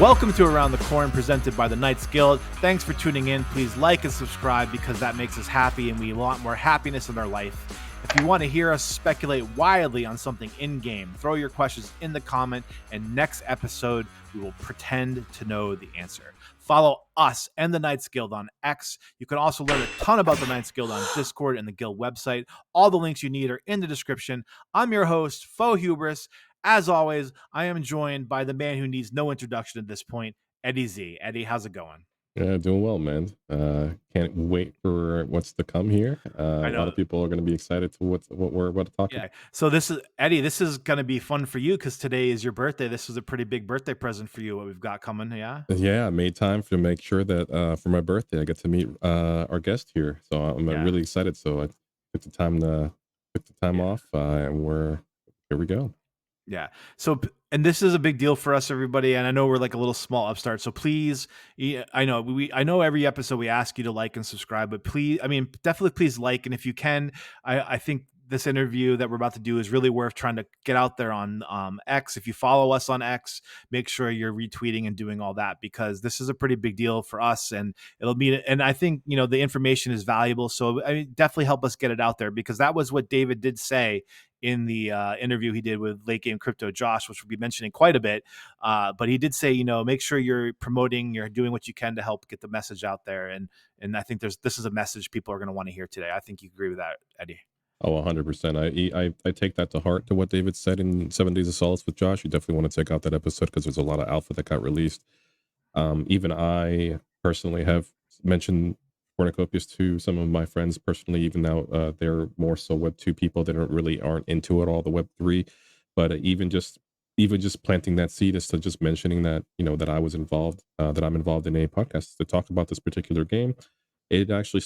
Welcome to Around the Corn, presented by the Knights Guild. Thanks for tuning in. Please like and subscribe because that makes us happy and we want more happiness in our life. If you want to hear us speculate wildly on something in-game, throw your questions in the comment, and next episode, we will pretend to know the answer. Follow us and the Knights Guild on X. You can also learn a ton about the Knights Guild on Discord and the Guild website. All the links you need are in the description. I'm your host, Faux Hubris. As always, I am joined by the man who needs no introduction at this point, Eddie Z. Eddie, how's it going? Yeah, doing well, man. Can't wait for what's to come here. A lot of people are going to be excited to what we're about to talk about. So this is Eddie. This is going to be fun for you because today is your birthday. This is a pretty big birthday present for you. What we've got coming, Yeah, I made time to make sure that for my birthday I get to meet our guest here. So I'm really excited. So I took the time off, and here we go. Yeah. So, and this is a big deal for us, everybody. And I know we're like a little small upstart. So please, I know every episode we ask you to like and subscribe, but please, definitely please like. And if you can, I think this interview that we're about to do is really worth trying to get out there on X. If you follow us on X, make sure you're retweeting and doing all that because this is a pretty big deal for us and it'll be, and I think, the information is valuable. So definitely help us get it out there because that was what David did say in the interview he did with Late Game Crypto Josh, which we'll be mentioning quite a bit. But he did say, make sure you're promoting, you're doing what you can to help get the message out there. And I think this is a message people are going to want to hear today. I think you agree with that, Eddie. Oh, 100%. I take that to heart to what David said in 7 Days of Solace with Josh. You definitely want to check out that episode because there's a lot of alpha that got released. Even I personally have mentioned Cornucopias to some of my friends personally, even though they're more so Web 2 people that aren't into it all, the Web 3. But even just planting that seed is to just mentioning that, that I was involved, that I'm involved in a podcast to talk about this particular game. It actually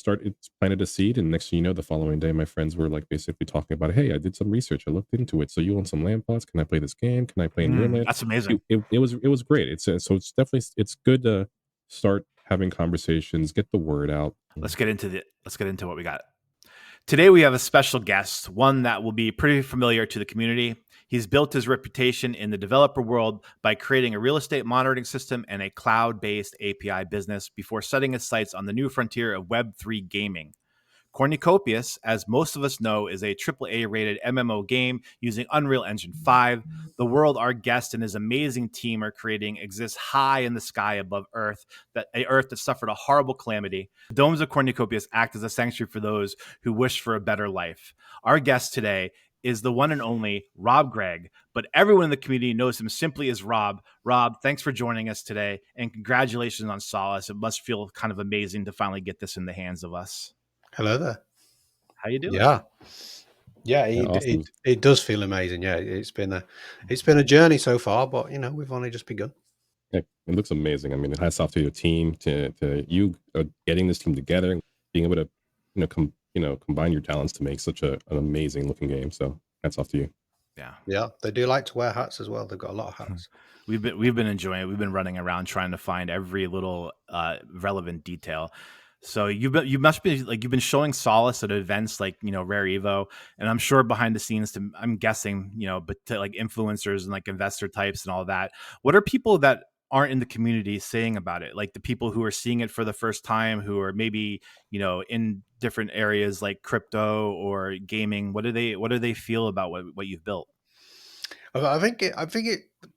planted a seed, and next thing you know, the following day, my friends were like basically talking about, hey, I did some research, I looked into it. So you own some land plots? Can I play this game? Can I play in your land? That's amazing. It was great. So it's definitely good to start having conversations, get the word out. Let's get into what we got. Today we have a special guest, one that will be pretty familiar to the community. He's built his reputation in the developer world by creating a real estate monitoring system and a cloud-based API business before setting his sights on the new frontier of Web3 gaming. Cornucopias, as most of us know, is a AAA rated MMO game using Unreal Engine 5. The world our guest and his amazing team are creating exists high in the sky above Earth, Earth that suffered a horrible calamity. The domes of Cornucopias act as a sanctuary for those who wish for a better life. Our guest today is the one and only Rob Grieg, but everyone in the community knows him simply as Rob. Rob, thanks for joining us today, and congratulations on Solace. It must feel kind of amazing to finally get this in the hands of us. Hello there. How you doing? Yeah, Awesome. it does feel amazing. Yeah, it's been a journey so far, but we've only just begun. Yeah, it looks amazing. I mean, hats off to your team, to you getting this team together, being able to combine your talents to make such an amazing looking game. So hats off to you. Yeah, they do like to wear hats as well. They've got a lot of hats. We've been enjoying it. We've been running around trying to find every little relevant detail. So you've been showing Solace at events like Rare Evo, and I'm sure behind the scenes I'm guessing but to like influencers and like investor types and all that. What are people that aren't in the community saying about it? Like the people who are seeing it for the first time, who are maybe in different areas like crypto or gaming. What do they feel about what you've built? I think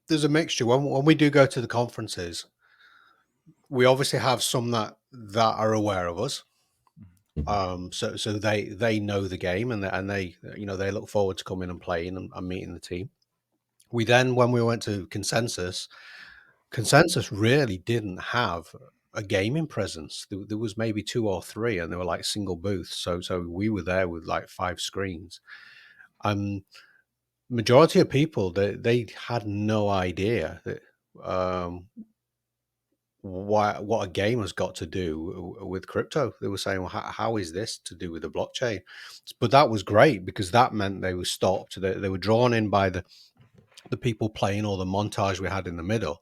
there's a mixture. When we do go to the conferences, we obviously have some that are aware of us. So they know the game and they they look forward to coming and playing and meeting the team. We then, when we went to Consensus really didn't have a gaming presence. There was maybe 2 or 3, and they were like single booths. So we were there with like 5 screens. Majority of people, they had no idea that what a game has got to do with crypto. They were saying, well, how is this to do with the blockchain? But that was great because that meant they were stopped. They were drawn in by the people playing, or the montage we had in the middle.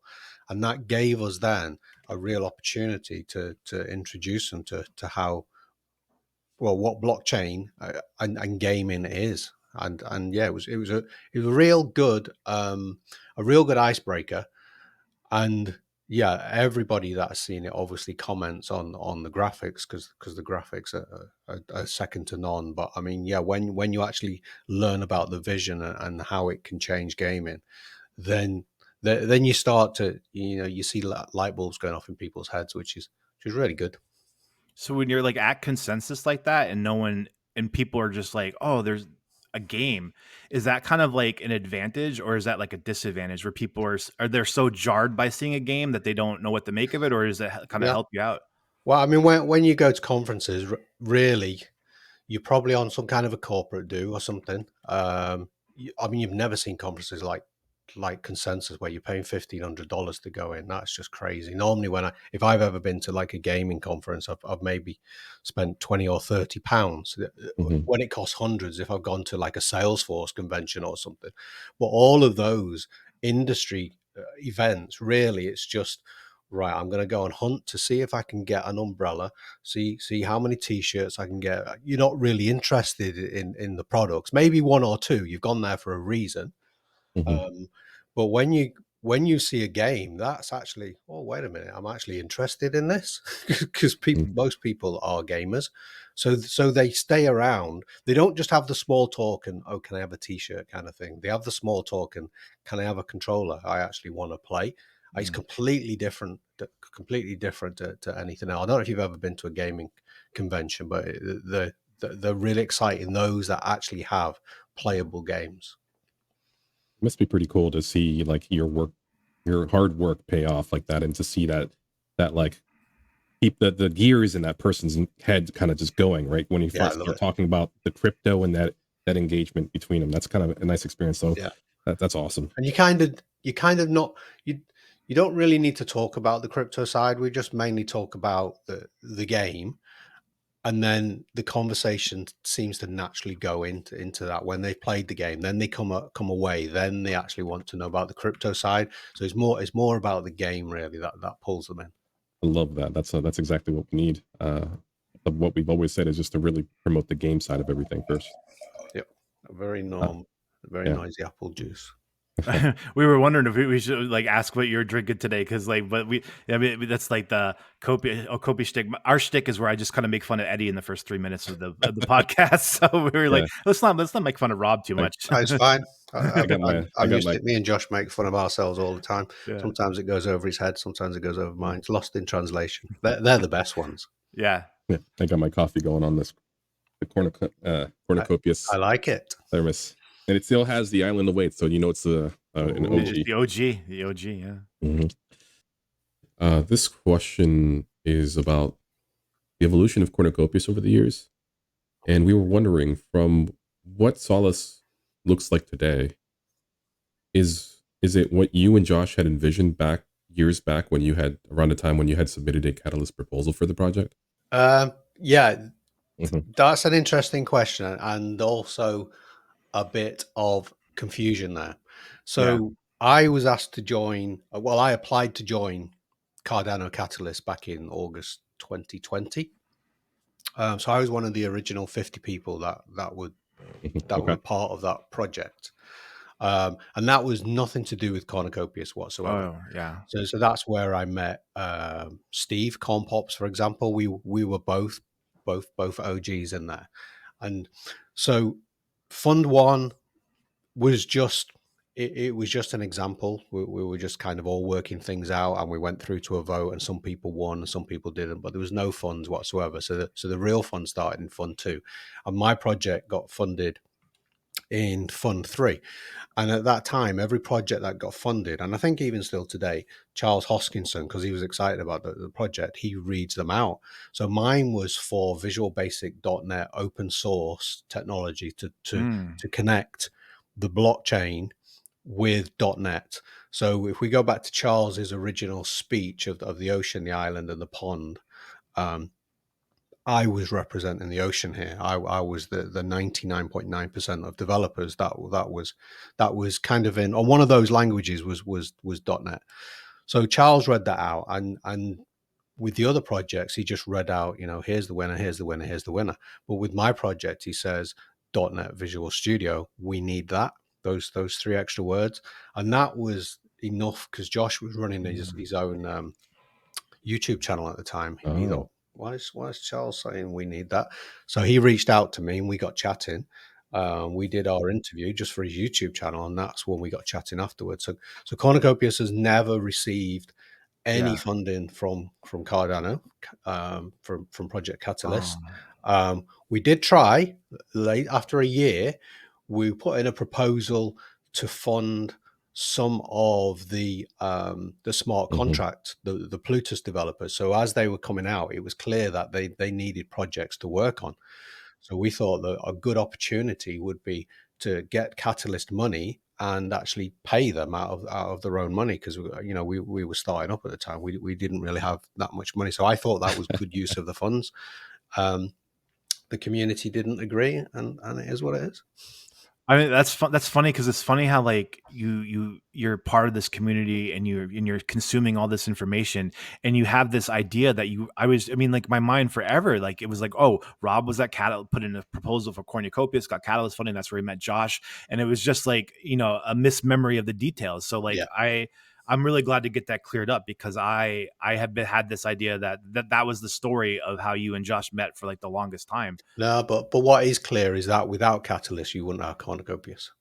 And that gave us then a real opportunity to introduce them to how, well, what blockchain and gaming is. And yeah, it was a real good icebreaker. And yeah, everybody that's seen it obviously comments on the graphics because the graphics are second to none. But I mean, yeah, when you actually learn about the vision and how it can change gaming, then then you start to, you see light bulbs going off in people's heads, which is really good. So when you're like at consensus like that and no one and people are just like, "Oh, there's a game." Is that kind of like an advantage or is that like a disadvantage where people are they so jarred by seeing a game that they don't know what to make of it, or does it kind of Yeah. help you out? Well, I mean, when you go to conferences, really, you're probably on some kind of a corporate do or something. I mean, you've never seen conferences like Consensus where you're paying $1,500 to go in. That's just crazy. Normally, if I've ever been to like a gaming conference, I've maybe spent 20 or 30 pounds Hmm. when it costs hundreds if I've gone to like a Salesforce convention or something. But all of those industry events, really, it's just right. I'm going to go and hunt to see if I can get an umbrella, see how many t-shirts I can get. You're not really interested in the products, maybe one or two. You've gone there for a reason. Hmm. um, but when you see a game, that's actually, oh, wait a minute, I'm actually interested in this because most people are gamers, so they stay around. They don't just have the small talk and, oh, can I have a t-shirt kind of thing. They have the small talk and, can I have a controller? I actually want to play. It's Mm. completely different to anything else. I don't know if you've ever been to a gaming convention, but they're really exciting, those that actually have playable games. It must be pretty cool to see like your hard work pay off like that, and to see that like keep the gears in that person's head kind of just going, right? When you Yeah, I first love start it. talking about the crypto and that engagement between them, that's kind of a nice experience. So Yeah. that's awesome. And you kind of not you don't really need to talk about the crypto side. We just mainly talk about the game, and then the conversation seems to naturally go into that when they've played the game. Then they come away. Then they actually want to know about the crypto side. So it's more about the game really that pulls them in. I love that. That's exactly what we need. What we've always said is just to really promote the game side of everything first. Yep. A very Uh, very yeah. noisy apple juice. We were wondering if we should like ask what you're drinking today, because like, but I mean, that's like the Kopi shtick. Our shtick is where I just kind of make fun of Eddie in the first 3 minutes of the podcast. So we were like, Yeah. let's not make fun of Rob too I, much. It's fine. I got my I I'm got used to my it. Me and Josh make fun of ourselves all the time. Yeah, Sometimes it goes over his head. Sometimes it goes over mine. It's lost in translation. They're the best ones. yeah. yeah, I got my coffee going on this the I, cornucopious I like it. thermos, and it still has the island await, so you know it's an It's Ooh. OG. the OG, the OG. Yeah. Mhm. This question is about the evolution of cornucopias over the years, and we were wondering from what Solace looks like today. Is it what you and Josh had envisioned back years back when you had around the time when you had submitted a Catalyst proposal for the project? Yeah, Hmm. that's an interesting question, and also a bit of confusion there. Yeah. So I was asked to join. Well, I applied to join Cardano Catalyst back in August 2020. So I was one of the original 50 people that were Okay. part of that project. And that was nothing to do with Cornucopias whatsoever. Oh, yeah. So that's where I met Steve Compops, for example. We were both OGs in there, and so Fund One was just it was just an example. We were just kind of all working things out, and we went through to a vote, and some people won, and some people didn't. But there was no funds whatsoever. So the real fund started in Fund Two, and my project got funded in Fund Three. And at that time, every project that got funded, and I think even still today, Charles Hoskinson, because he was excited about the project, he reads them out. So mine was for Visual Basic .NET open source technology to connect the blockchain with .NET. So if we go back to Charles's original speech of the ocean, the island, and the pond, um, I was representing the ocean here. I was the 99.9% of developers that was kind of in on one of those languages was .NET. So Charles read that out, and with the other projects, he just read out, here's the winner, here's the winner, here's the winner. But with my project, he says .NET Visual Studio, we need those three extra words, and that was enough because Josh was running his own YouTube channel at the time. He thought, why is Charles saying we need that? So he reached out to me and we got chatting. We did our interview just for his YouTube channel, and that's when we got chatting afterwards. So Cornucopias has never received any funding from Cardano, from Project Catalyst. We did try late after a year. We put in a proposal to fund some of the smart contract, the Plutus developers. So as they were coming out, it was clear that they needed projects to work on. So we thought that a good opportunity would be to get Catalyst money and actually pay them out of their own money, because we were starting up at the time. We didn't really have that much money, so I thought that was good use of the funds. The community didn't agree, and it is what it is. I mean, that's funny because it's funny how like you're part of this community and you're consuming all this information, and you have this idea that like my mind forever, like it was like, oh, Rob was at put in a proposal for Cornucopias, got Catalyst funding, that's where he met Josh, and it was just like a mismemory of the details. So like I'm really glad to get that cleared up, because I had this idea that was the story of how you and Josh met for like the longest time. No, but what is clear is that without Catalyst, you wouldn't have Cornucopias.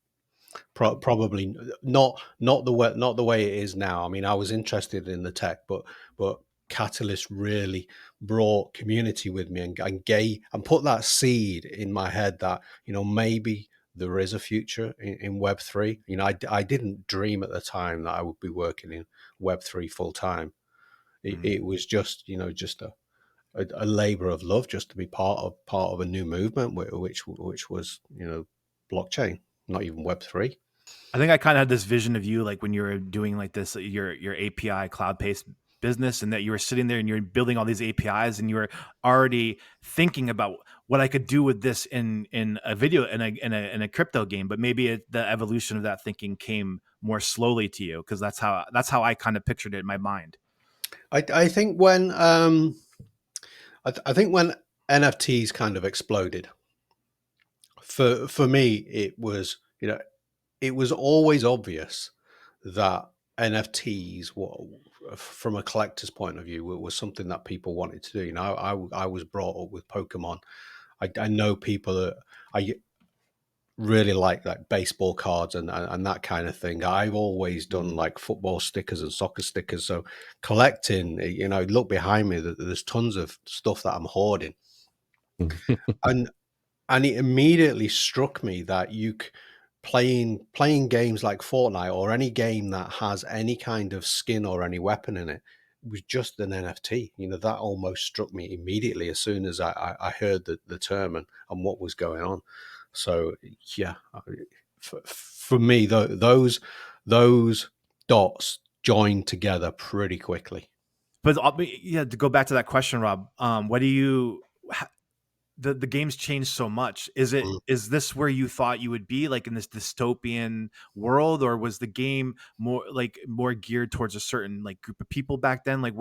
Probably not the way it is now. I mean, I was interested in the tech, but Catalyst really brought community with me and put that seed in my head that maybe there is a future in Web3. I didn't dream at the time that I would be working in Web3 full time. It was just a labor of love just to be part of a new movement, which was blockchain, not even Web3. I think I kind of had this vision of you, like when you were doing like this, your API cloud-based business, and that you were sitting there and you're building all these APIs, and you were already thinking about what I could do with this in a video in a crypto game. But maybe the evolution of that thinking came more slowly to you, because that's how I kind of pictured it in my mind. I think when I think when NFTs kind of exploded, for me, it was always obvious that NFTs, from a collector's point of view, was something that people wanted to do. I was brought up with Pokemon. I know people that I really like baseball cards and that kind of thing. I've always done like football stickers and soccer stickers. So collecting, look behind me, there's tons of stuff that I'm hoarding. and it immediately struck me that playing games like Fortnite or any game that has any kind of skin or any weapon in it was just an NFT. That almost struck me immediately as soon as I heard the term and what was going on. So yeah, for me, those dots joined together pretty quickly. But to go back to that question, Rob, what do you? The game's changed so much. Is this where you thought you would be, like in this dystopian world, or was the game more geared towards a certain like group of people back then? Like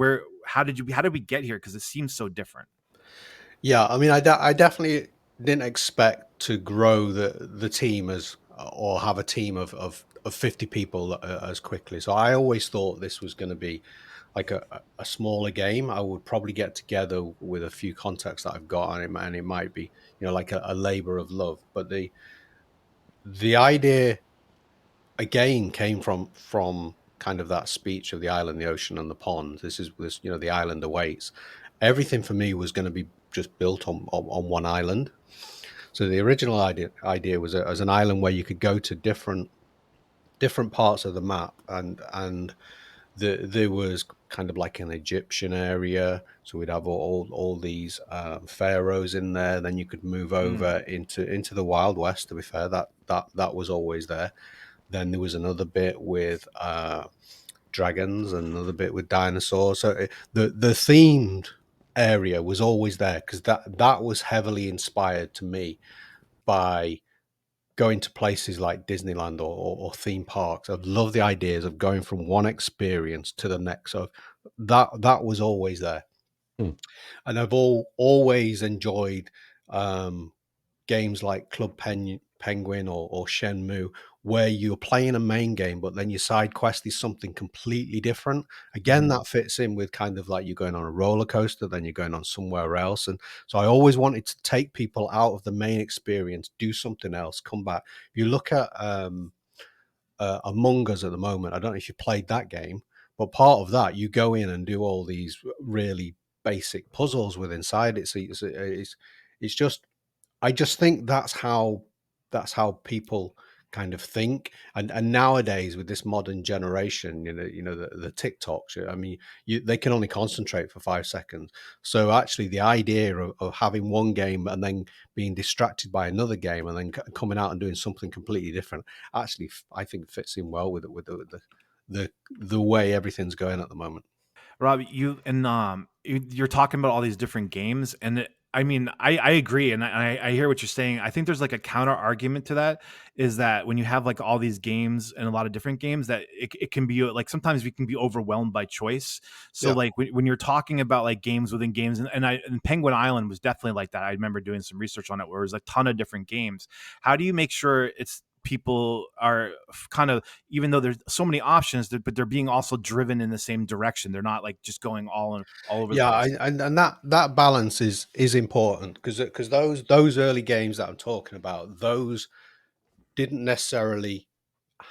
how did we get here? Because it seems so different. Yeah, I mean, I definitely didn't expect to grow the team or have a team of 50 people as quickly. So I always thought this was going to be like a smaller game. I would probably get together with a few contacts that I've got, and it might be like a labor of love. But the idea again came from kind of that speech of the island, the ocean, and the pond. This the island awaits. Everything for me was going to be just built on one island. So the original idea was as an island where you could go to different parts of the map, and there was kind of like an Egyptian area. So we'd have all these pharaohs in there. Then you could move over into the Wild West. To be fair, that was always there. Then there was another bit with dragons and another bit with dinosaurs. So the themed area was always there, because that was heavily inspired to me by going to places like Disneyland or theme parks. I love the ideas of going from one experience to the next. So that was always there. And I've always enjoyed games like Club Penguin or Shenmue, where you're playing a main game, but then your side quest is something completely different. Again, that fits in with kind of like you're going on a roller coaster, then you're going on somewhere else. And so I always wanted to take people out of the main experience, do something else, come back. If you look at Among Us at the moment, I don't know if you played that game, but part of that, you go in and do all these really basic puzzles with inside it. So it's just, I just think that's how people kind of think. And nowadays with this modern generation, the TikToks, I mean, they can only concentrate for 5 seconds. So actually the idea of having one game and then being distracted by another game and then coming out and doing something completely different, actually I think fits in well with the way everything's going at the moment. Rob, you're talking about all these different games, and I mean, I agree, and I hear what you're saying. I think there's like a counter argument to that, is that when you have like all these games and a lot of different games, that it can be like sometimes we can be overwhelmed by choice. So Yeah. like when you're talking about like games within games, and Penguin Island was definitely like that. I remember doing some research on it where it was a ton of different games. How do you make sure it's people are kind of, even though there's so many options, but they're being also driven in the same direction? They're not like just going all over the Yeah, place. and that balance is important, because those early games that I'm talking about, those didn't necessarily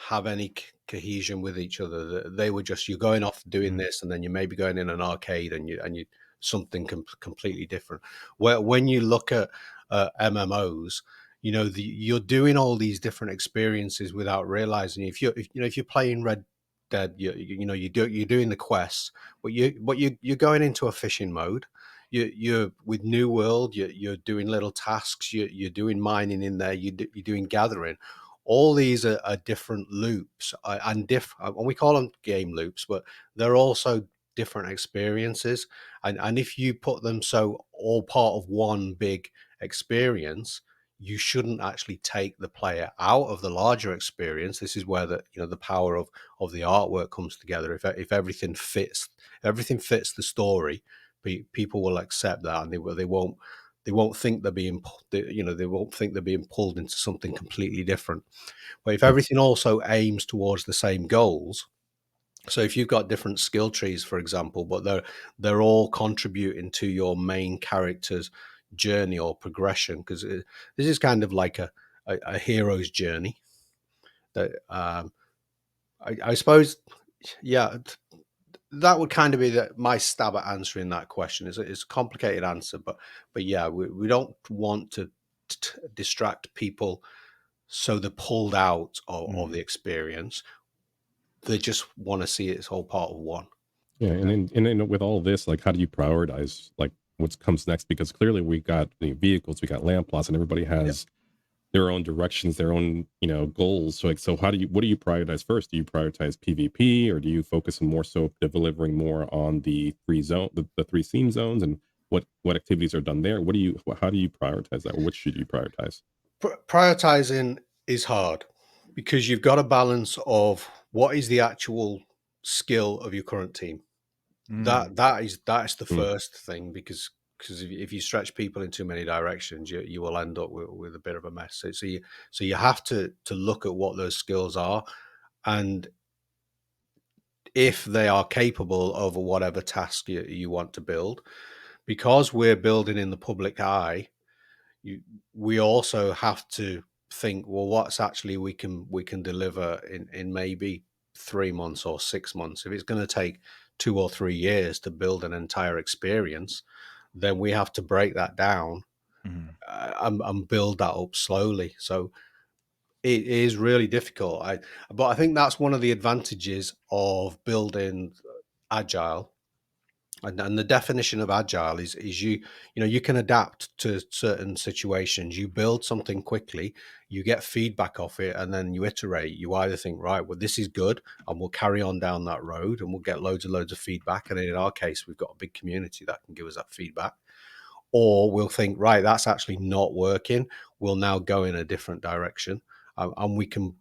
have any cohesion with each other. They were just, you're going off doing this, and then you may be going in an arcade, and you something completely different. Where when you look at MMOs, you're doing all these different experiences without realizing. If you're playing Red Dead, you're doing the quests, but you're going into a fishing mode. You're with New World. You're doing little tasks. You're doing mining in there. You're doing gathering. All these are different loops, and we call them game loops, but they're also different experiences. And if you put them so all part of one big experience, you shouldn't actually take the player out of the larger experience. This is where the power of the artwork comes together. If everything fits the story, people will accept that, and they won't think they're being they won't think they're being pulled into something completely different. But if everything also aims towards the same goals, so if you've got different skill trees, for example, but they're all contributing to your main character's journey or progression, because this is kind of like a hero's journey. That I suppose, yeah, that would kind of be my stab at answering that question. It's a complicated answer, but yeah, we don't want to distract people so they're pulled out of the experience. They just want to see it as all part of one. Yeah, and then with all this, like, how do you prioritize like what comes next? Because clearly we got the vehicles, we got land plots, and everybody Yeah. has their own directions, their own goals. So like, so what do you prioritize first? Do you prioritize PvP, or do you focus more so delivering more on the the three theme zones, and what activities are done there? How do you prioritize that, or what should you prioritize? Prioritizing is hard, because you've got a balance of what is the actual skill of your current team. That's the Mm. first thing, because if you stretch people in too many directions, you will end up with a bit of a mess. So you have to look at what those skills are, and if they are capable of whatever task you want to build. Because we're building in the public eye, we also have to think, well, what's actually we can deliver in maybe 3 months or 6 months. If it's going to take 2 or 3 years to build an entire experience, then we have to break that down, and build that up slowly. So it is really difficult. But I think that's one of the advantages of building agile. And the definition of agile is you can adapt to certain situations. You build something quickly, you get feedback off it, and then you iterate. You either think, right, well, this is good, and we'll carry on down that road, and we'll get loads of feedback. And in our case, we've got a big community that can give us that feedback. Or we'll think, right, that's actually not working. We'll now go in a different direction, and we can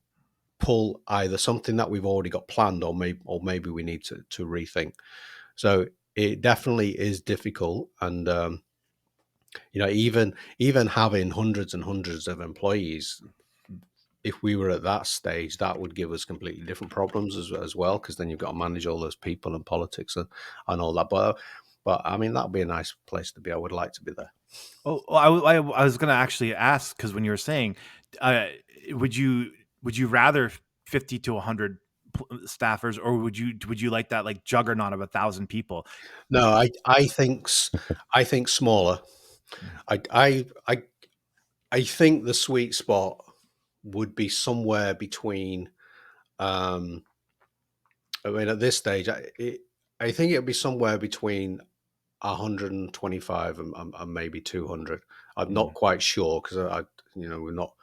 pull either something that we've already got planned, or maybe we need to rethink. So it definitely is difficult. And even having hundreds and hundreds of employees, if we were at that stage, that would give us completely different problems as well, because then you've got to manage all those people and politics and all that. But I mean, that'd be a nice place to be. I would like to be there. Oh, I was going to actually ask, because when you were saying, uh, would you rather 50 to 100 staffers, or would you like that like juggernaut of 1,000 people? No, I think smaller. I think the sweet spot would be somewhere between. I mean, at this stage, I think it would be somewhere between 125 and maybe 200. I'm not quite sure, because we're not.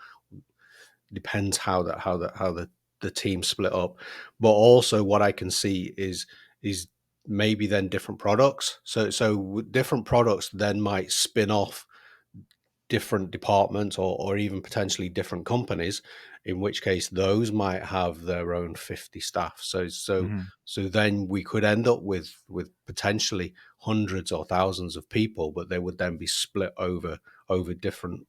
Depends how the team split up, but also what I can see is maybe then different products. So different products then might spin off different departments, or even potentially different companies, in which case those might have their own 50 staff. So then we could end up with potentially hundreds or thousands of people, but they would then be split over different,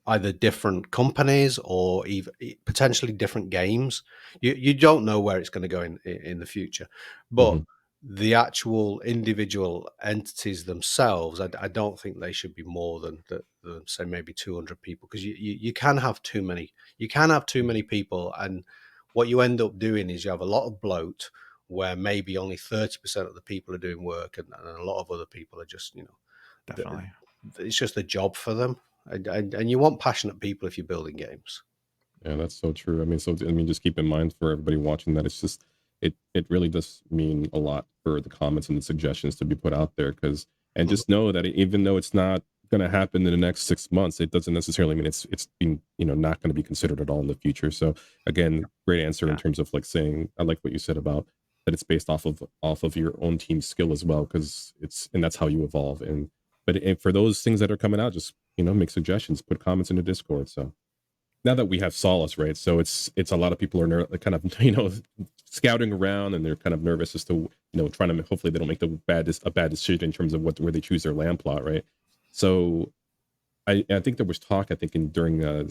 either different companies or even potentially different games. You don't know where it's going to go in the future, but the actual individual entities themselves, I don't think they should be more than say maybe 200 people, because you can have too many. You can have too many people, and what you end up doing is you have a lot of bloat, where maybe only 30% of the people are doing work, and a lot of other people are just, Definitely. it's just a job for them. And you want passionate people if you're building games. Yeah, that's so true. I mean, just keep in mind for everybody watching that it's just it really does mean a lot for the comments and the suggestions to be put out there, and just know that even though it's not going to happen in the next 6 months, it doesn't necessarily mean it's being not going to be considered at all in the future. So again, great answer in terms of like saying, I like what you said about that it's based off of your own team's skill as well, because that's how you evolve. But for those things that are coming out, just make suggestions, put comments in the Discord. So now that we have Solace, right? So it's a lot of people are kind of scouting around, and they're kind of nervous as to trying to, hopefully they don't make a bad decision in terms of where they choose their land plot, right? So I think there was talk, I think during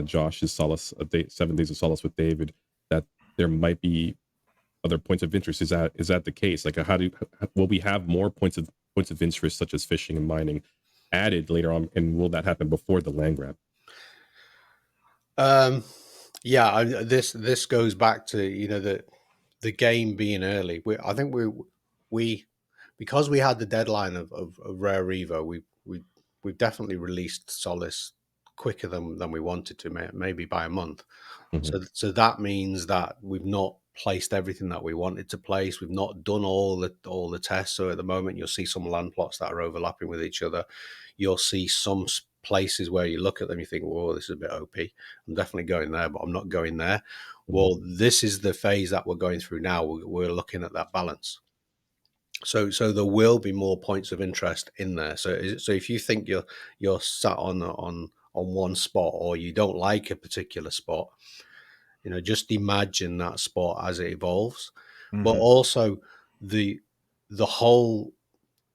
Josh's Solace 7 Days of Solace with David, that there might be other points of interest. Is that the case? Like, will we have more points of interest, such as fishing and mining, added later on, and will that happen before the land grab? Yeah, this goes back to the game being early. I think we because we had the deadline of Rare Revo, we've definitely released Solace quicker than we wanted to, maybe by a month. So that means that we've not placed everything that we wanted to place. We've not done all the tests. So at the moment, you'll see some land plots that are overlapping with each other. You'll see some places where you look at them, you think, "Whoa, this is a bit OP. I'm definitely going there, but I'm not going there." Well, this is the phase that we're going through now. We're looking at that balance. So there will be more points of interest in there. So if you think you're sat on one spot, or you don't like a particular spot, just imagine that spot as it evolves. But also the whole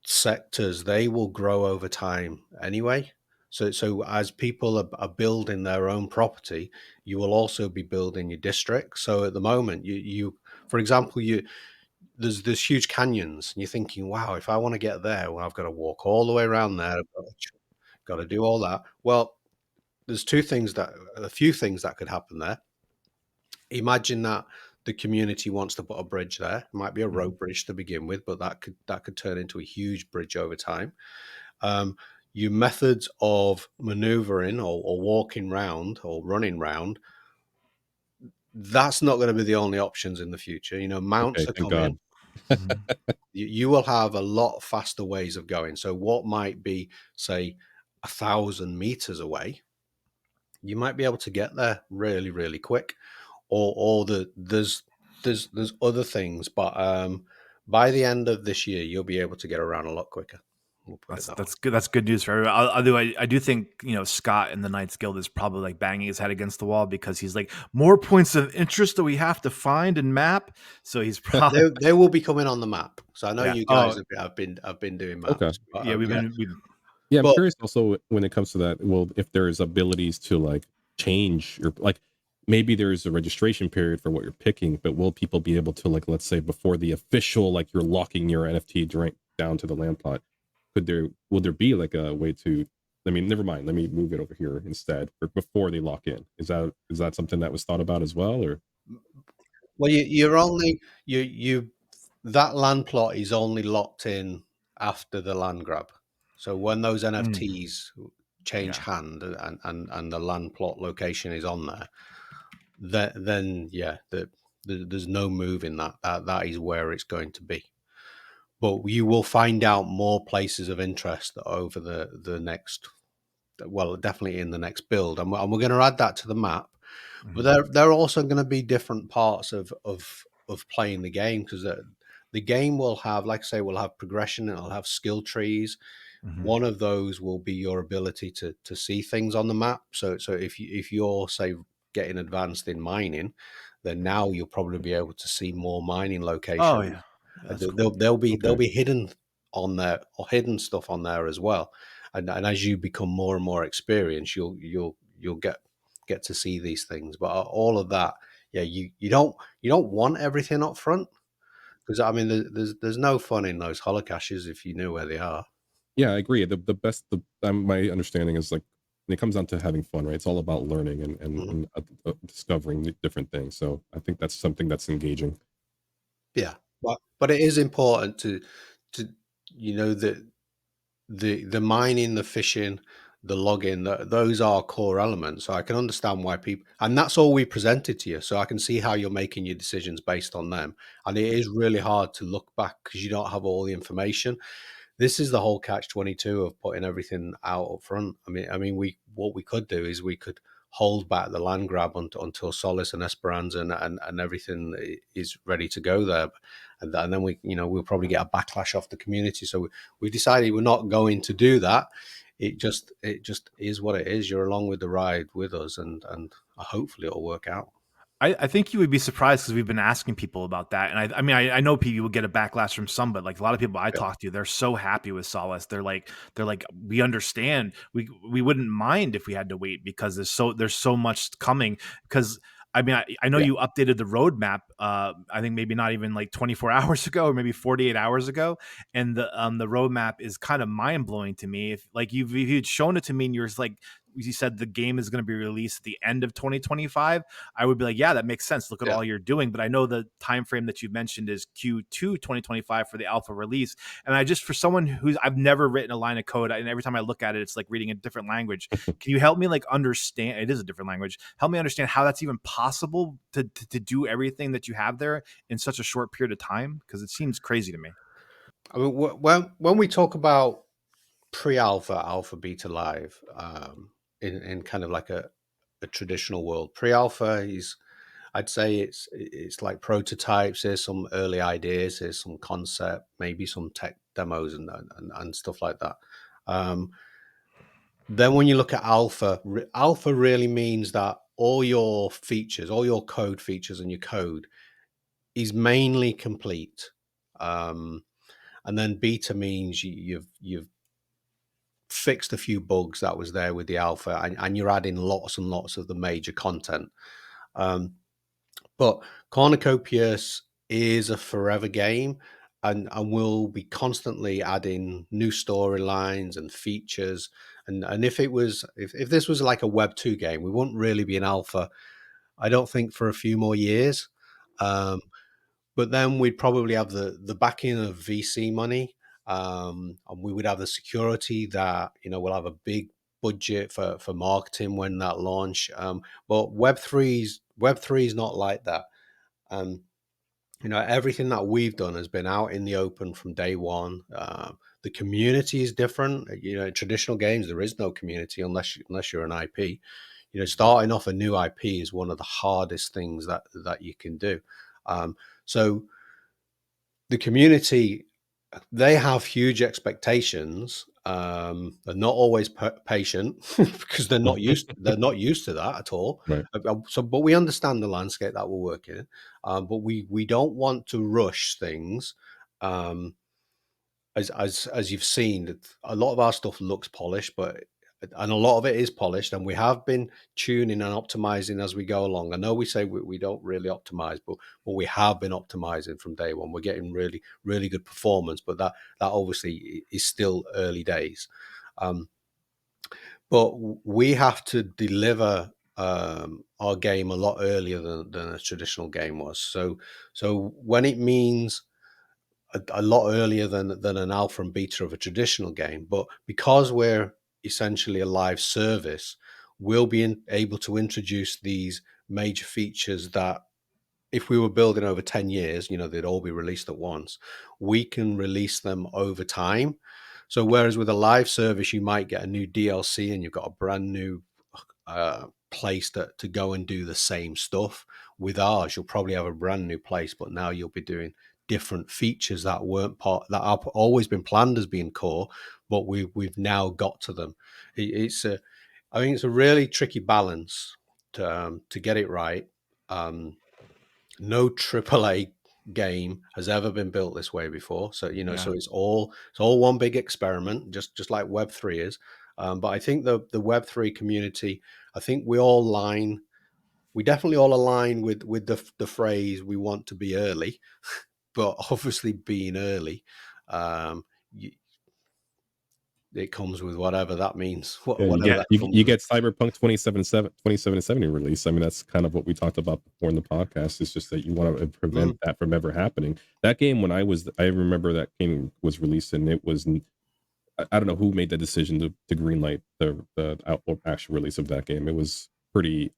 sectors, they will grow over time anyway. So as people are building their own property, you will also be building your district. So at the moment, you for example, there's huge canyons, and you're thinking, wow, if I want to get there, well, I've got to walk all the way around there. I've got to do all that. Well, there's a few things that could happen there. Imagine that the community wants to put a bridge there. It might be a rope bridge to begin with, but that could turn into a huge bridge over time. Your methods of maneuvering or walking round or running round, that's not going to be the only options in the future. Mounts are Thank coming. God. You will have a lot faster ways of going. So what might be, say, 1,000 meters away, you might be able to get there really, really quick. Or there's other things, but by the end of this year, you'll be able to get around a lot quicker. We'll put it that way. That's good. That's good news for everyone. Although I do think Scott in the Knights Guild is probably like banging his head against the wall, because he's like, more points of interest that we have to find and map. So he's probably They will be coming on the map. So I know you guys have been doing maps. Okay. But, yeah, we've been I'm curious also when it comes to that. Well, if there's abilities to like change your, like, maybe there's a registration period for what you're picking, but will people be able to, like, let's say before the official, like, you're locking your NFT drink down to the land plot, will there be like a way to, I mean, never mind, let me move it over here instead, or before they lock in? Is that something that was thought about as well, or? Well, you're only you that land plot is only locked in after the land grab. So when those NFTs change Yeah. hand and the land plot location is on there, then yeah, there's no move in that. That is where it's going to be. But you will find out more places of interest over the next, well, definitely in the next build, and we're going to add that to the map. But there are also going to be different parts of playing the game, because the game will have, like I say, will have progression, and it'll have skill trees. One of those will be your ability to see things on the map. So if you're, say, getting advanced in mining, then now you'll probably be able to see more mining Oh locations. yeah, that's There'll, cool. there'll Okay. be hidden on there, or hidden stuff on there as well. And as you become more and more experienced, you'll get to see these things. But all of that, yeah, you don't want everything up front, because I mean there's no fun in those holocaches if you know where they are. Yeah, I agree. The best, my understanding is, like, when it comes down to having fun, right? It's all about learning Mhm. and discovering different things. So I think that's something that's engaging. Yeah, but it is important to that the mining, the fishing, the logging, those are core elements. So I can understand why people, and that's all we presented to you. So I can see how you're making your decisions based on them. And it is really hard to look back because you don't have all the information. This is the whole catch-22 of putting everything out up front. I mean, what we could do is we could hold back the land grab until Solace and Esperanza and everything is ready to go there, and then we'll probably get a backlash off the community. So we decided we're not going to do that. It just is what it is. You're along with the ride with us, and hopefully it'll work out. I think you would be surprised because we've been asking people about that, and I mean I know people will get a backlash from some, but like a lot of people I Yeah, talk to, they're so happy with Solace. They're like we understand. We wouldn't mind if we had to wait because there's so much coming. Because I mean I know yeah, you updated the roadmap. I think maybe not even like 24 hours ago or maybe 48 hours ago, and the roadmap is kind of mind blowing to me. If like if you'd shown it to me and you're like you said the game is going to be released at the end of 2025. I would be like, yeah, that makes sense. Look at yeah. all you're doing. But I know the time frame that you mentioned is Q2 2025 for the alpha release. And I just, for someone who's, I've never written a line of code, and every time I look at it, it's like reading a different language. Can you help me like understand? It is a different language. Help me understand how that's even possible to do everything that you have there in such a short period of time? Because it seems crazy to me. I mean, when we talk about pre-alpha, alpha, beta live, in kind of like a traditional world, pre-alpha is, I'd say it's like prototypes. There's some early ideas, there's some concept, maybe some tech demos and stuff like that. Um, then when you look at alpha, alpha really means that all your features, all your code features and your code is mainly complete. Um, and then beta means you've fixed a few bugs that was there with the alpha, and you're adding lots and lots of the major content. Um, but Cornucopias is a forever game, and we'll be constantly adding new storylines and features. And if this was like a Web 2 game, we wouldn't really be in alpha, I don't think, for a few more years. Um, but then we'd probably have the backing of VC money, and we would have the security that we'll have a big budget for marketing when that launch. But Web3 is not like that. Um, Everything that we've done has been out in the open from day one. The community is different. In traditional games, there is no community unless you're an IP. Starting off a new IP is one of the hardest things that you can do. So the community, they have huge expectations. They're not always patient because they're not used to that at all. Right. But we understand the landscape that we're working in. But we don't want to rush things. Um, as you've seen, a lot of our stuff looks polished, but and a lot of it is polished, and we have been tuning and optimizing as we go along. I know we say we don't really optimize, but we have been optimizing from day one. We're getting really, really good performance, but that obviously is still early days. But we have to deliver our game a lot earlier than a traditional game was. So when it means a lot earlier than an alpha and beta of a traditional game, but because we're essentially a live service, we'll be able to introduce these major features that if we were building over 10 years, they'd all be released at once. We can release them over time. So whereas with a live service, you might get a new DLC and you've got a brand new place to go and do the same stuff. With ours, you'll probably have a brand new place, but now you'll be doing different features that weren't that have always been planned as being core, but we've now got to them. I think it's a really tricky balance to get it right. No AAA game has ever been built this way before. So, so it's all one big experiment, just like Web3 is. But I think the Web3 community, I think we definitely all align with the phrase we want to be early, but obviously being early, it comes with whatever that means. Yeah, Whatever that comes you with. get Cyberpunk 2070 release. I mean, that's kind of what we talked about before in the podcast. It's just that you want to prevent that from ever happening. That game, I remember that game was released, and it was, I don't know who made the decision to greenlight the actual release of that game. It was pretty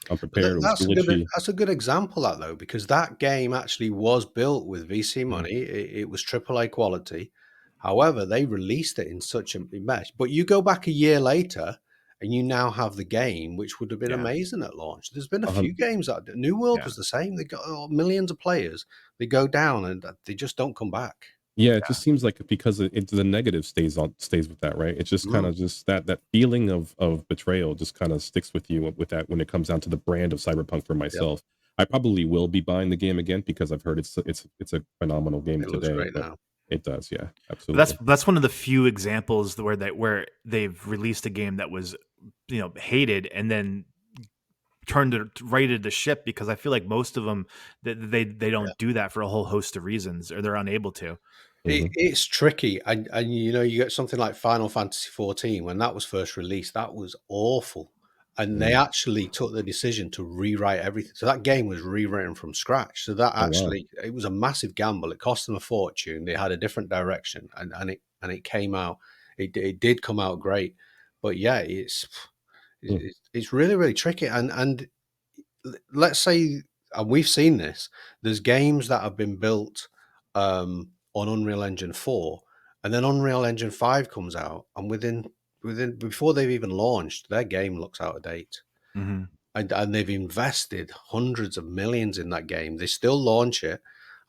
unprepared. It was glitchy. That's a good example, that though, because that game actually was built with VC money. It was AAA quality. However, they released it in such a mess. But you go back a year later, and you now have the game, which would have been amazing at launch. There's been a few games that New World was the same. They got millions of players. They go down and they just don't come back. Yeah, it just seems like because the negative stays with that, right? It's just kind of just that feeling of betrayal just kind of sticks with you with that when it comes down to the brand of Cyberpunk for myself. I probably will be buying the game again because I've heard it's a phenomenal game It looks today. great now. It does, yeah, absolutely. That's one of the few examples where they've released a game that was hated and then righted the ship, because I feel like most of them they don't do that for a whole host of reasons, or they're unable to. It's tricky, and you get something like Final Fantasy 14 when that was first released. That was awful, and they actually took the decision to rewrite everything. So that game was rewritten from scratch. So that actually it was a massive gamble. It cost them a fortune. They had a different direction, and it came out. It did come out great, but yeah, it's really, really tricky. And let's say, and we've seen this. There's games that have been built on Unreal Engine 4, and then Unreal Engine 5 comes out, and within before they've even launched, their game looks out of date. And they've invested hundreds of millions in that game. They still launch it,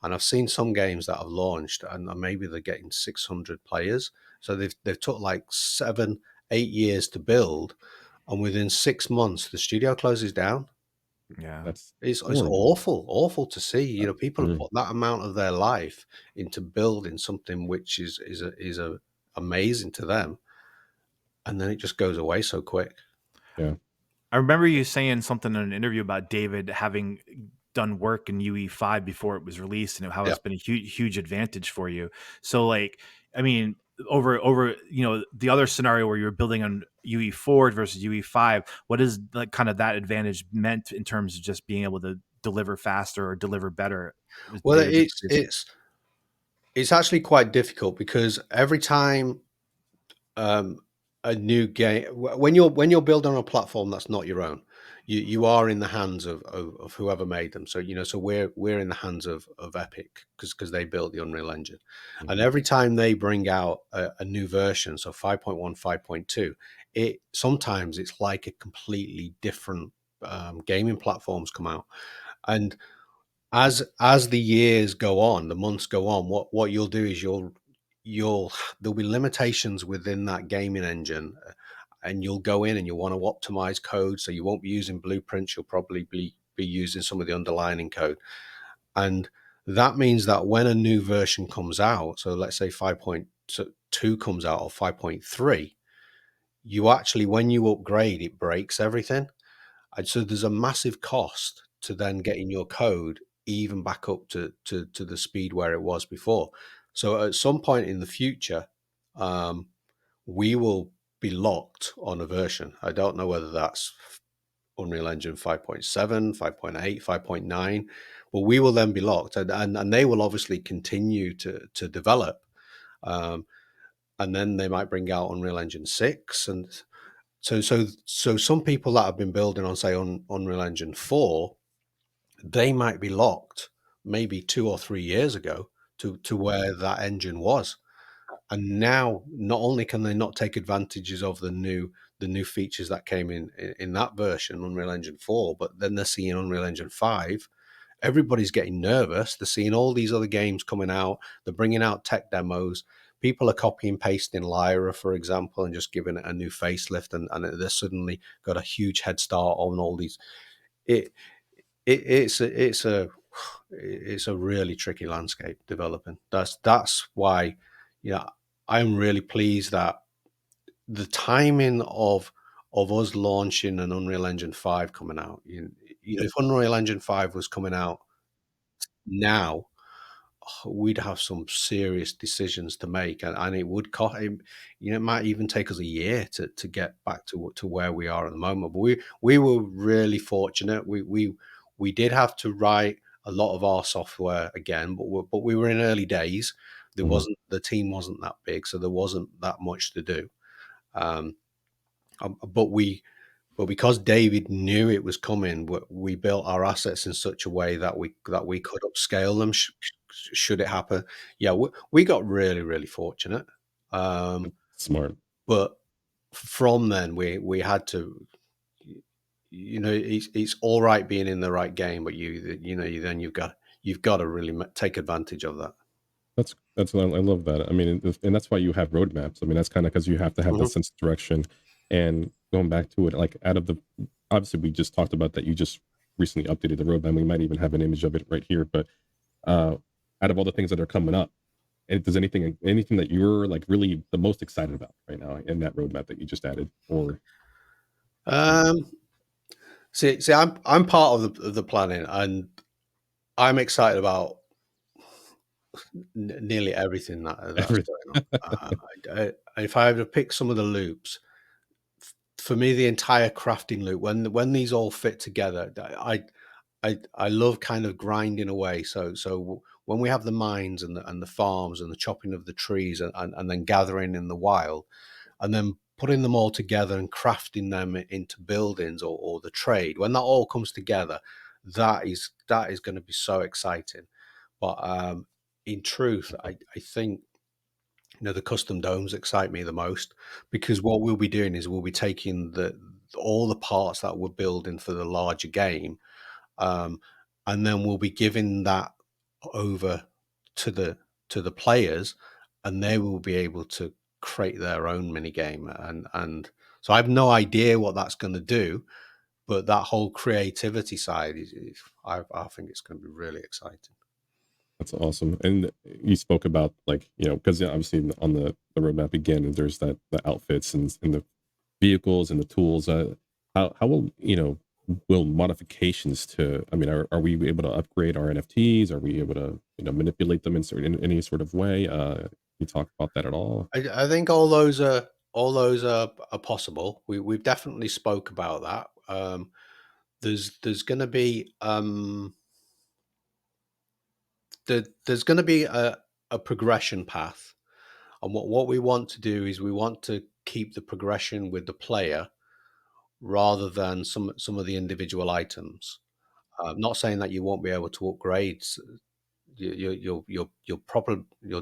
and I've seen some games that have launched, and maybe they're getting 600 players. So they've took like 7-8 years to build, and within 6 months the studio closes down. Yeah, It's awful to see. People have put that amount of their life into building something which is amazing to them, and then it just goes away so quick. Yeah, I remember you saying something in an interview about David having done work in UE5 before it was released, and how it's been a huge advantage for you. So, like, I mean, over the other scenario where you're building on UE4 versus UE5, what is like kind of that advantage meant in terms of just being able to deliver faster or deliver better? Well, it's actually quite difficult because every time a new game, when you're building on a platform that's not your own, you are in the hands of whoever made them. So so we're in the hands of Epic because they built the Unreal Engine, and every time they bring out a new version, so 5.1, 5.2, sometimes it's like a completely different gaming platforms come out, and as the years go on, the months go on, what you'll do is there'll be limitations within that gaming engine, and you'll go in and you'll want to optimize code, so you won't be using blueprints. You'll probably be using some of the underlying code, and that means that when a new version comes out, so let's say 5.2 comes out or 5.3, you actually, when you upgrade, it breaks everything. And so there's a massive cost to then getting your code even back up to the speed where it was before. So at some point in the future, we will be locked on a version. I don't know whether that's Unreal Engine 5.7, 5.8, 5.9, but we will then be locked, and they will obviously continue to develop. And then they might bring out Unreal Engine 6, and so some people that have been building on, say, Unreal Engine 4, they might be locked maybe 2 or 3 years ago to where that engine was. And now not only can they not take advantages of the new features that came in that version, Unreal Engine 4, but then they're seeing Unreal Engine 5. Everybody's getting nervous. They're seeing all these other games coming out. They're bringing out tech demos. People are copy and pasting Lyra, for example, and just giving it a new facelift, and they're suddenly got a huge head start on all these. It's a really tricky landscape developing. That's why, you know, I'm really pleased that the timing of us launching an Unreal Engine 5 coming out. If Unreal Engine 5 was coming out now, we'd have some serious decisions to make, and it would cost. It might even take us a year to get back to where we are at the moment. But we were really fortunate. We did have to write a lot of our software again, but we were in early days. The team wasn't that big, so there wasn't that much to do. But because David knew it was coming, we built our assets in such a way that we could upscale them should it happen. Yeah, we got really, really fortunate. Smart. But from then, we had to. It's all right being in the right game, but you've got to really take advantage of that. That's what I love that. I mean, and that's why you have roadmaps. I mean, that's kind of because you have to have that sense of direction. And going back to it, like obviously we just talked about that. You just recently updated the roadmap. We might even have an image of it right here. But out of all the things that are coming up, and does anything that you're like really the most excited about right now in that roadmap that you just added? Or see, I'm part of the planning, and I'm excited about nearly everything that's going on. If I had to pick some of the loops, for me, the entire crafting loop, when these all fit together, I love kind of grinding away. So when we have the mines and the farms and the chopping of the trees and then gathering in the wild, and then putting them all together and crafting them into buildings or the trade, when that all comes together, that is going to be so exciting. But in truth, I think the custom domes excite me the most, because what we'll be doing is we'll be taking all the parts that we're building for the larger game, and then we'll be giving that over to the players, and they will be able to create their own mini game. And so I have no idea what that's going to do, but that whole creativity side I think it's going to be really exciting. That's awesome. And you spoke about, like, because obviously on the roadmap again, there's the outfits and the vehicles and the tools. How will modifications to? I mean, are we able to upgrade our NFTs? Are we able to manipulate them in any sort of way? You talk about that at all? I think all those are possible. We've definitely spoke about that. There's going to be there's going to be a progression path, and what we want to do is we want to keep the progression with the player rather than some of the individual items. Not saying that you won't be able to upgrade. You'll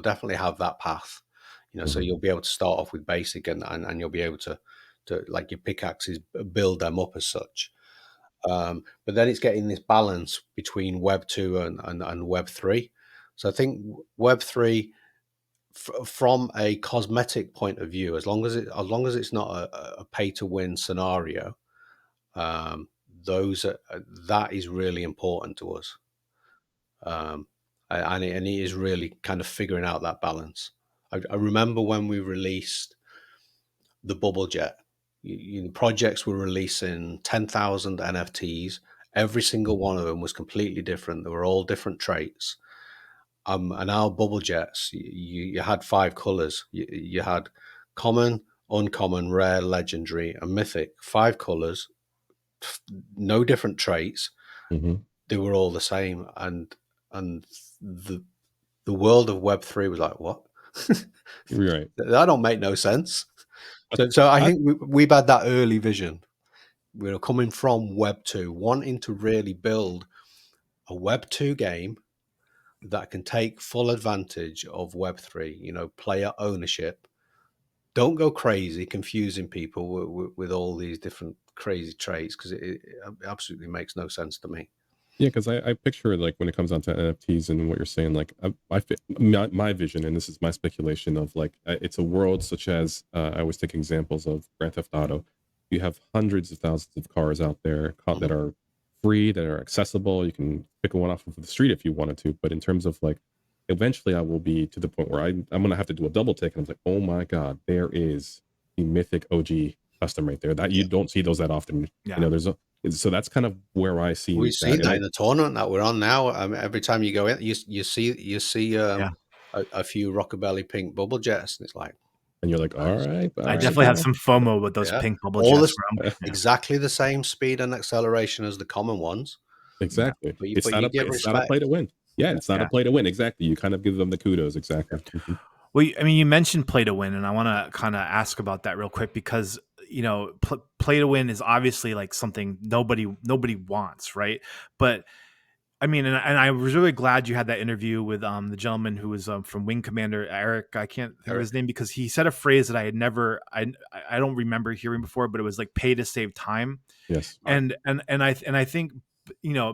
definitely have that path. So you'll be able to start off with basic, and you'll be able to like your pickaxes, build them up as such. But then it's getting this balance between Web 2 and Web 3. So I think Web 3, from a cosmetic point of view, as long as it's not a pay to win scenario, that is really important to us. And it is really kind of figuring out that balance. I remember when we released the bubble jet, projects were releasing 10,000 NFTs. Every single one of them was completely different. They were all different traits. And our bubble jets, you had 5 colors. You had common, uncommon, rare, legendary, and mythic. 5 colors, no different traits. Mm-hmm. They were all the same. And the world of Web3 was like, what? Right. That don't make no sense. So I think we've had that early vision. We're coming from Web 2, wanting to really build a Web 2 game that can take full advantage of Web 3, player ownership. Don't go crazy confusing people with all these different crazy traits, because it absolutely makes no sense to me. Yeah, because I picture it, like, when it comes down to NFTs and what you're saying, like, my vision, and this is my speculation of, like, it's a world such as, I always take examples of Grand Theft Auto. You have hundreds of thousands of cars out there that are free, that are accessible. You can pick one off of the street if you wanted to. But in terms of, like, eventually I will be to the point where I'm going to have to do a double take, and I'm like, oh my God, there is the mythic OG custom right there. That you don't see those that often. Yeah. So that's kind of where I see We've seen that in and the tournament that we're on now. Every time you go in, you see a few Rockabilly pink bubble jets, and it's like, you're like, all right. I definitely have some FOMO with those pink bubble jets. Exactly the same speed and acceleration as the common ones. Exactly. But It's not a play to win. Yeah, it's not a play to win. Exactly. You kind of give them the kudos. Exactly. Well, I mean, you mentioned play to win, and I want to kind of ask about that real quick, because play to win is obviously like something nobody wants, right? But I mean, and I was really glad you had that interview with the gentleman who was from Wing Commander Eric. I can't think of his name, because he said a phrase that I had never, I don't remember hearing before, but it was like pay to save time. Yes. And I think,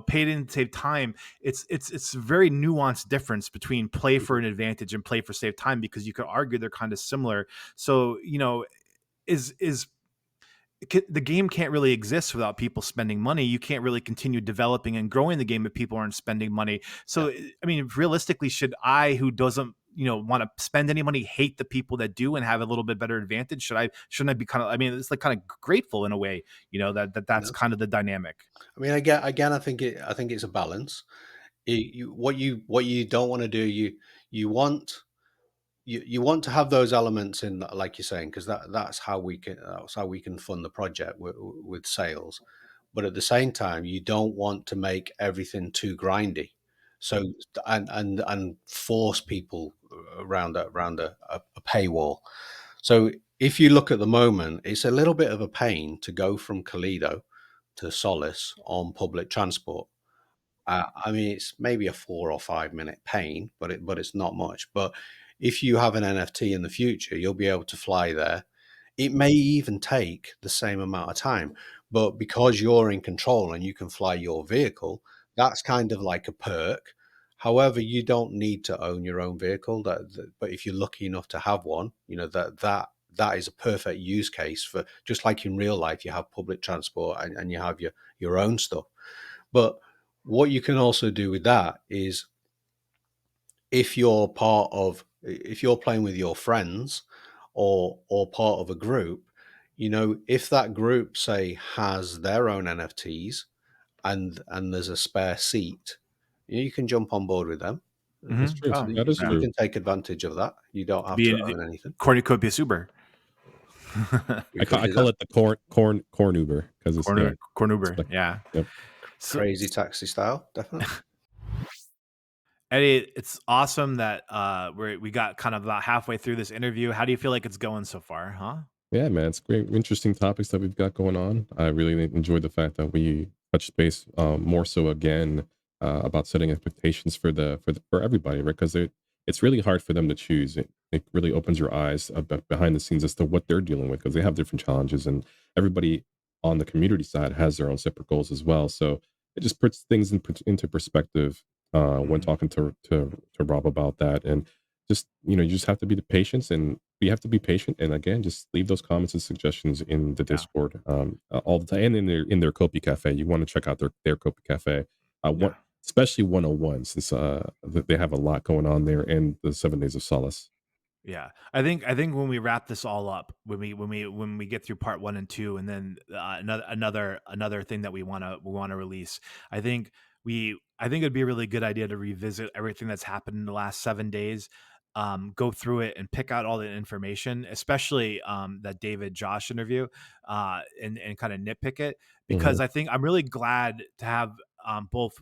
pay to save time. It's a very nuanced difference between play for an advantage and play for save time, because you could argue they're kind of similar. So, the game can't really exist without people spending money. You can't really continue developing and growing the game if people aren't spending money. So, I mean, realistically, should I, who doesn't, want to spend any money, hate the people that do and have a little bit better advantage? Shouldn't I be kind of, I mean, it's like kind of grateful in a way, that's kind of the dynamic. I mean, again, I think it's a balance. What you don't want to do, you want to have those elements in, like you're saying, because that's how we can fund the project with sales. But at the same time, you don't want to make everything too grindy, so and force people around a paywall. So if you look at the moment, it's a little bit of a pain to go from Calido to Solace on public transport. I mean, it's maybe a 4 or 5 minute pain, but it's not much. But if you have an NFT in the future, you'll be able to fly there. It may even take the same amount of time, but because you're in control and you can fly your vehicle, that's kind of like a perk. However, you don't need to own your own vehicle. But if you're lucky enough to have one, that is a perfect use case for, just like in real life, you have public transport and you have your own stuff. But what you can also do with that is, if you're playing with your friends or part of a group, if that group, say, has their own NFTs and there's a spare seat, you can jump on board with them. That's true. That is true. You can take advantage of that. You don't have to own anything. Cornucopia Uber. I call it the corn Uber, because it's corn Uber. Yeah. Yep. Crazy taxi style, definitely. Eddie, it's awesome that we got kind of about halfway through this interview. How do you feel like it's going so far, huh? Yeah, man, it's great, interesting topics that we've got going on. I really enjoyed the fact that we touched base more so again about setting expectations for everybody, right? Because it's really hard for them to choose. It really opens your eyes behind the scenes as to what they're dealing with, because they have different challenges, and everybody on the community side has their own separate goals as well. So it just puts things into perspective when talking to Rob about that. And just, you just have to be patient, and we have to be patient. And again, just leave those comments and suggestions in the Discord all the time, and in their Kopi Cafe. You want to check out their Kopi Cafe, especially 101, since they have a lot going on there, and the 7 Days of Solace. Yeah, I think when we wrap this all up, when we get through part 1 and 2, and then another thing that we wanna release, I think I think it'd be a really good idea to revisit everything that's happened in the last 7 days, go through it and pick out all the information, especially that David Josh interview, and kind of nitpick it, Hmm. because I think I'm really glad to have both.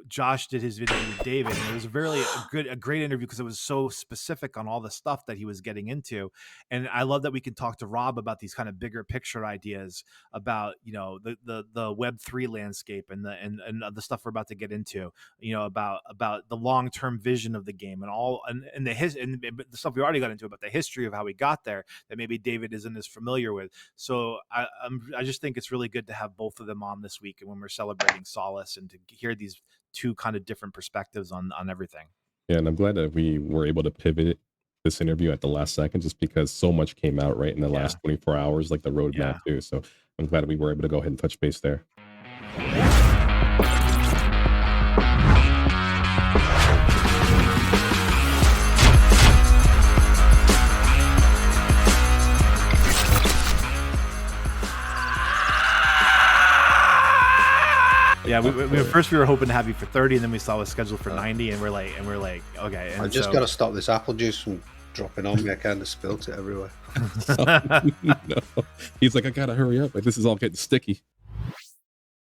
Josh did his video with David, and it was a great interview because it was so specific on all the stuff that he was getting into. And I love that we can talk to Rob about these kind of bigger picture ideas about, the Web3 landscape and the stuff we're about to get into, about the long-term vision of the game and all, and the stuff we already got into about the history of how we got there that maybe David isn't as familiar with. So I just think it's really good to have both of them on this week, and when we're celebrating Solace, and to hear these two kind of different perspectives on everything. Yeah, and I'm glad that we were able to pivot this interview at the last second, just because so much came out right in the Yeah, last 24 hours, like the roadmap yeah. too. So I'm glad we were able to go ahead and touch base there. Yeah, first we were hoping to have you for 30, and then we saw it was scheduled for 90, and we're like, okay. I And just so got to stop this apple juice from dropping on me. I kind of spilt it everywhere. So, no. He's like, I gotta hurry up. Like, this is all getting sticky.